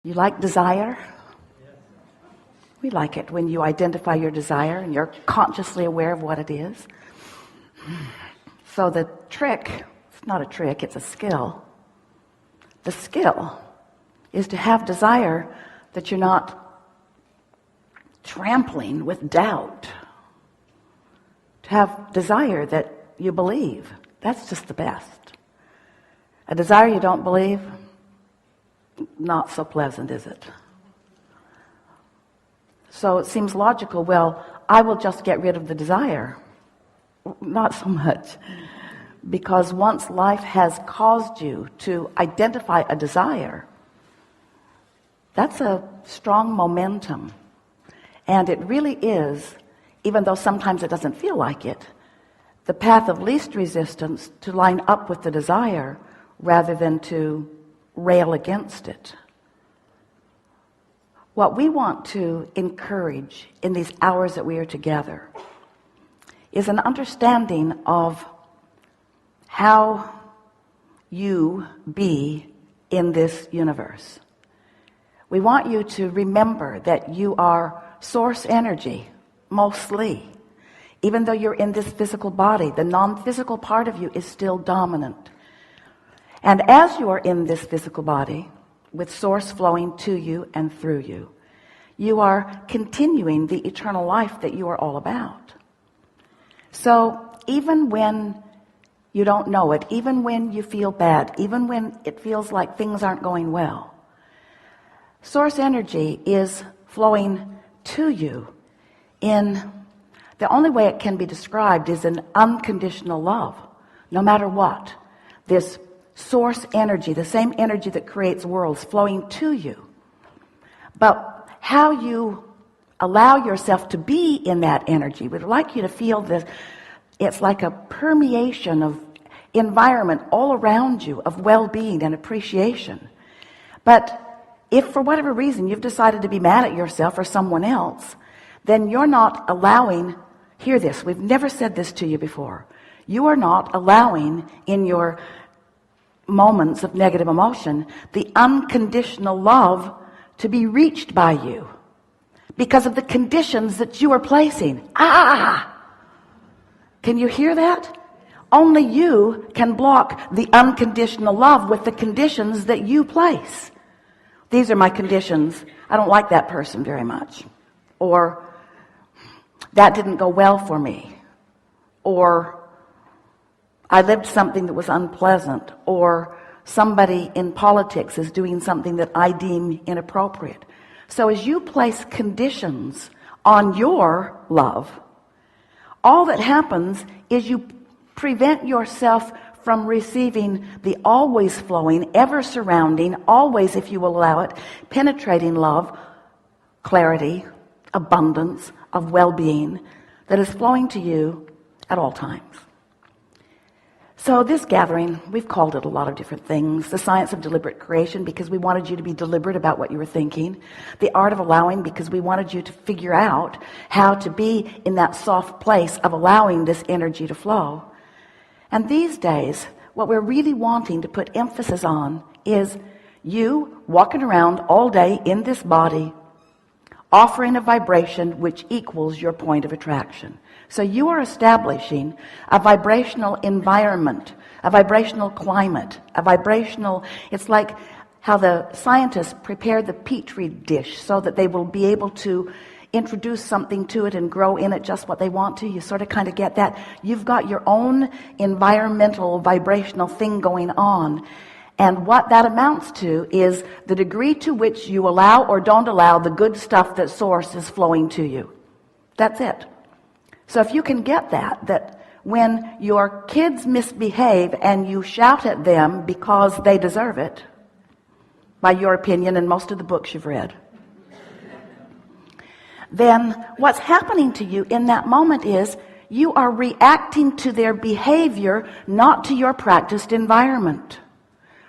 You like desire? We like it when you identify your desire and you're consciously aware of what it is. So the trick, it's not a trick, it's a skill. The skill is to have desire that you're not trampling with doubt. To have desire that you believe. That's just the best. A desire you don't believe, not so pleasant, is it? So it seems logical, well, I will just get rid of the desire. Not so much. Because once life has caused you to identify a desire, that's a strong momentum. And it really is, even though sometimes it doesn't feel like it, the path of least resistance to line up with the desire rather than to rail against it. What we want to encourage in these hours that we are together is an understanding of how you be in this universe. We want you to remember that you are source energy, mostly. Even though you're in this physical body, the non-physical part of you is still dominant. And as you are in this physical body, with source flowing to you and through you, you are continuing the eternal life that you are all about. So even when you don't know it, even when you feel bad, even when it feels like things aren't going well, source energy is flowing to you in the only way it can be described is an unconditional love, no matter what. This source energy, the same energy that creates worlds, flowing to you. But how you allow yourself to be in that energy, we'd like you to feel this, it's like a permeation of environment all around you of well-being and appreciation. But if for whatever reason you've decided to be mad at yourself or someone else, then you're not allowing, hear this, we've never said this to you before, you are not allowing in your moments of negative emotion the unconditional love to be reached by you because of the conditions that you are placing. Can you hear that? Only you can block the unconditional love with the conditions that you place. These are my conditions. I don't like that person very much. Or that didn't go well for me. Or I lived something that was unpleasant, or somebody in politics is doing something that I deem inappropriate. So as you place conditions on your love, all that happens is you prevent yourself from receiving the always flowing, ever surrounding, always, if you will allow it, penetrating love, clarity, abundance of well-being that is flowing to you at all times. So this gathering, we've called it a lot of different things. The science of deliberate creation, because we wanted you to be deliberate about what you were thinking. The art of allowing, because we wanted you to figure out how to be in that soft place of allowing this energy to flow. And these days, what we're really wanting to put emphasis on is you walking around all day in this body, offering a vibration which equals your point of attraction. So you are establishing a vibrational environment, a vibrational climate, a vibrational, it's like how the scientists prepare the petri dish so that they will be able to introduce something to it and grow in it just what they want to. You sort of kind of get that. You've got your own environmental vibrational thing going on. And what that amounts to is the degree to which you allow or don't allow the good stuff that source is flowing to you. That's it. So if you can get that when your kids misbehave and you shout at them because they deserve it, by your opinion and most of the books you've read, then what's happening to you in that moment is you are reacting to their behavior, not to your practiced environment.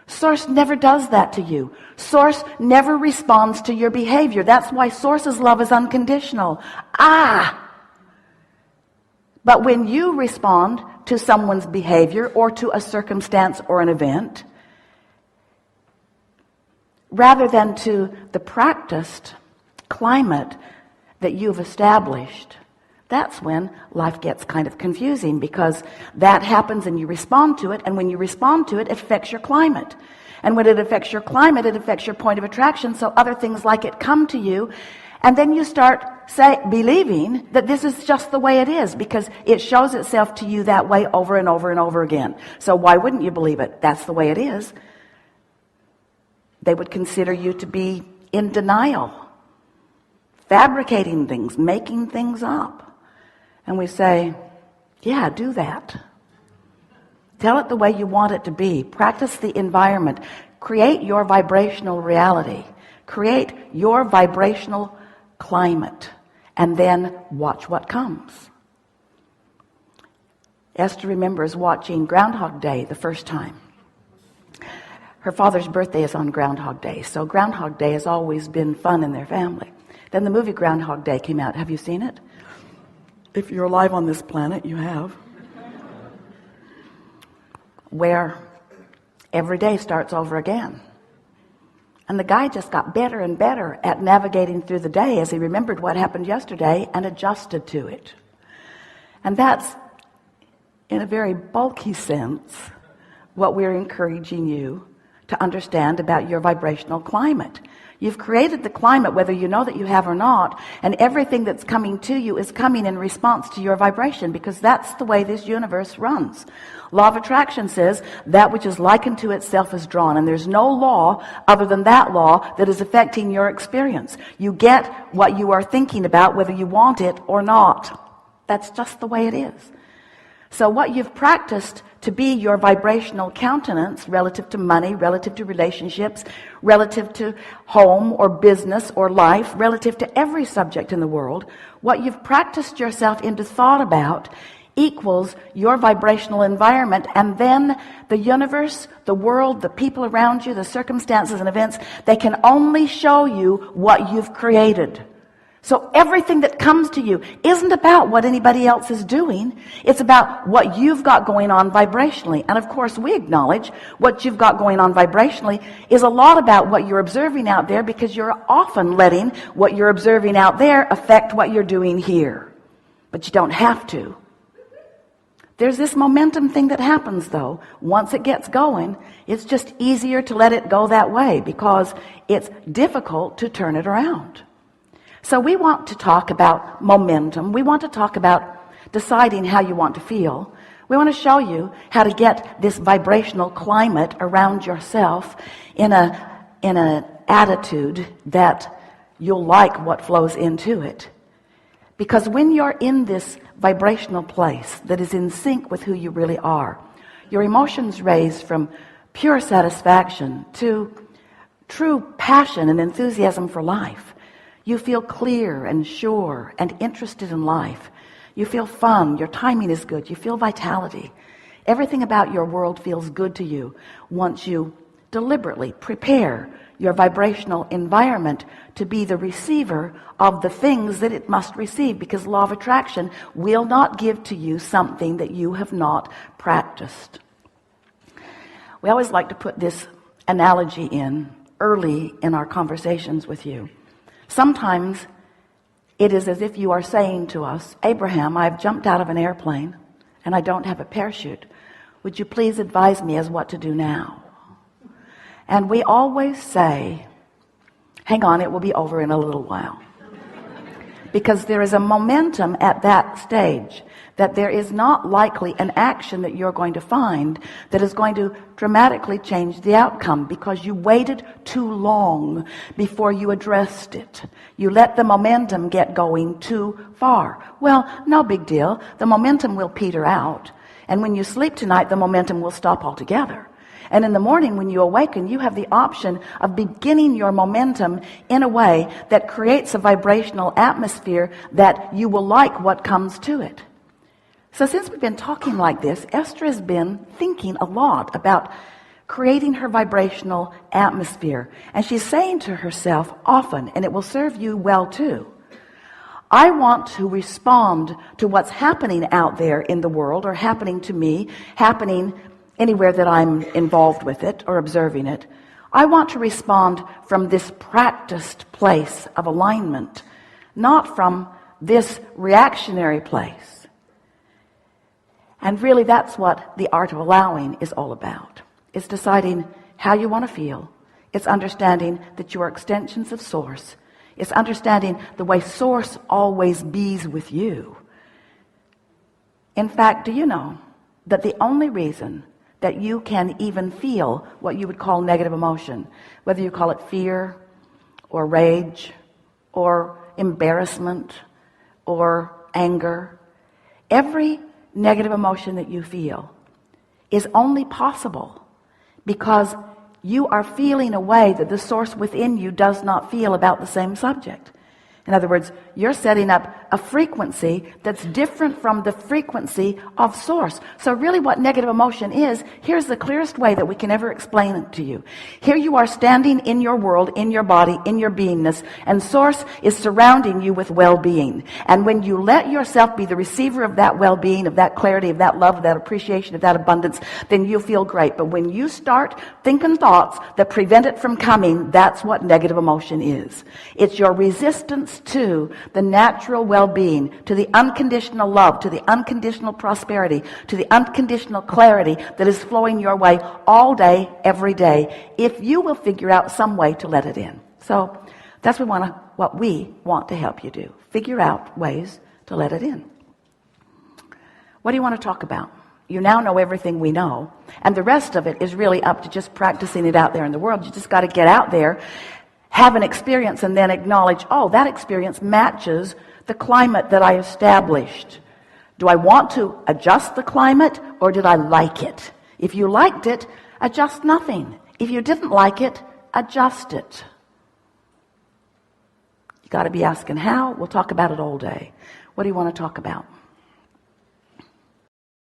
Source never does that to you. Source never responds to your behavior. That's why Source's love is unconditional. But when you respond to someone's behavior or to a circumstance or an event, rather than to the practiced climate that you've established, that's when life gets kind of confusing, because that happens and you respond to it, and when you respond to it, it affects your climate. And when it affects your climate, it affects your point of attraction, so other things like it come to you, and then you start believing that this is just the way it is, because it shows itself to you that way over and over and over again. So why wouldn't you believe it? That's the way it is. They would consider you to be in denial, fabricating things, making things up. And we say, yeah, do that. Tell it the way you want it to be. Practice the environment. Create your vibrational reality. Create your vibrational climate. And then watch what comes. Esther remembers watching Groundhog Day the first time. Her father's birthday is on Groundhog Day, so Groundhog Day has always been fun in their family. Then the movie Groundhog Day came out. Have you seen it? If you're alive on this planet, you have. Where every day starts over again. And the guy just got better and better at navigating through the day as he remembered what happened yesterday and adjusted to it. And that's, in a very bulky sense, what we're encouraging you to understand about your vibrational climate. You've created the climate whether you know that you have or not, and everything that's coming to you is coming in response to your vibration, because that's the way this universe runs. Law of attraction says that which is likened to itself is drawn, and there's no law other than that law that is affecting your experience. You get what you are thinking about whether you want it or not. That's just the way it is. So what you've practiced to be your vibrational countenance relative to money, relative to relationships, relative to home or business or life, relative to every subject in the world, what you've practiced yourself into thought about equals your vibrational environment, and then the universe, the world, the people around you, the circumstances and events, they can only show you what you've created. So everything that comes to you isn't about what anybody else is doing. It's about what you've got going on vibrationally. And of course, we acknowledge what you've got going on vibrationally is a lot about what you're observing out there, because you're often letting what you're observing out there affect what you're doing here. But you don't have to. There's this momentum thing that happens, though. Once it gets going, it's just easier to let it go that way, because it's difficult to turn it around. So we want to talk about momentum. We want to talk about deciding how you want to feel. We want to show you how to get this vibrational climate around yourself in an attitude that you'll like what flows into it. Because when you're in this vibrational place that is in sync with who you really are, your emotions raise from pure satisfaction to true passion and enthusiasm for life. You feel clear and sure and interested in life. You feel fun. Your timing is good. You feel vitality. Everything about your world feels good to you once you deliberately prepare your vibrational environment to be the receiver of the things that it must receive, because law of attraction will not give to you something that you have not practiced. We always like to put this analogy in early in our conversations with you. Sometimes it is as if you are saying to us, Abraham, I've jumped out of an airplane and I don't have a parachute. Would you please advise me as what to do now? And we always say, hang on, it will be over in a little while. Because there is a momentum at that stage that there is not likely an action that you're going to find that is going to dramatically change the outcome, because you waited too long before you addressed it. You let the momentum get going too far. Well, no big deal. The momentum will peter out. And when you sleep tonight, the momentum will stop altogether. And in the morning when you awaken, you have the option of beginning your momentum in a way that creates a vibrational atmosphere that you will like what comes to it. So since we've been talking like this, Esther has been thinking a lot about creating her vibrational atmosphere. And she's saying to herself often, and it will serve you well too, I want to respond to what's happening out there in the world, or happening to me, happening anywhere that I'm involved with it or observing it. I want to respond from this practiced place of alignment, not from this reactionary place. And really that's what the art of allowing is all about. It's deciding how you want to feel. It's understanding that you are extensions of Source. It's understanding the way Source always bees with you. In fact, do you know that the only reason that you can even feel what you would call negative emotion, whether you call it fear or rage or embarrassment or anger, every negative emotion that you feel is only possible because you are feeling a way that the Source within you does not feel about the same subject. In other words, you're setting up a frequency that's different from the frequency of Source. So really what negative emotion is, here's the clearest way that we can ever explain it to you. Here you are standing in your world, in your body, in your beingness, and Source is surrounding you with well-being. And when you let yourself be the receiver of that well-being, of that clarity, of that love, of that appreciation, of that abundance, then you feel great. But when you start thinking thoughts that prevent it from coming, that's what negative emotion is. It's your resistance to the natural well-being, to the unconditional love, to the unconditional prosperity, to the unconditional clarity that is flowing your way all day, every day, if you will figure out some way to let it in. So that's what we want to help you do. Figure out ways to let it in. What do you want to talk about? You now know everything we know, and the rest of it is really up to just practicing it out there in the world. You just got to get out there, have an experience, and then acknowledge, oh, that experience matches the climate that I established. Do I want to adjust the climate, or did I like it? If you liked it, adjust nothing. If you didn't like it, adjust it. You got to be asking how. We'll talk about it all day. What do you want to talk about?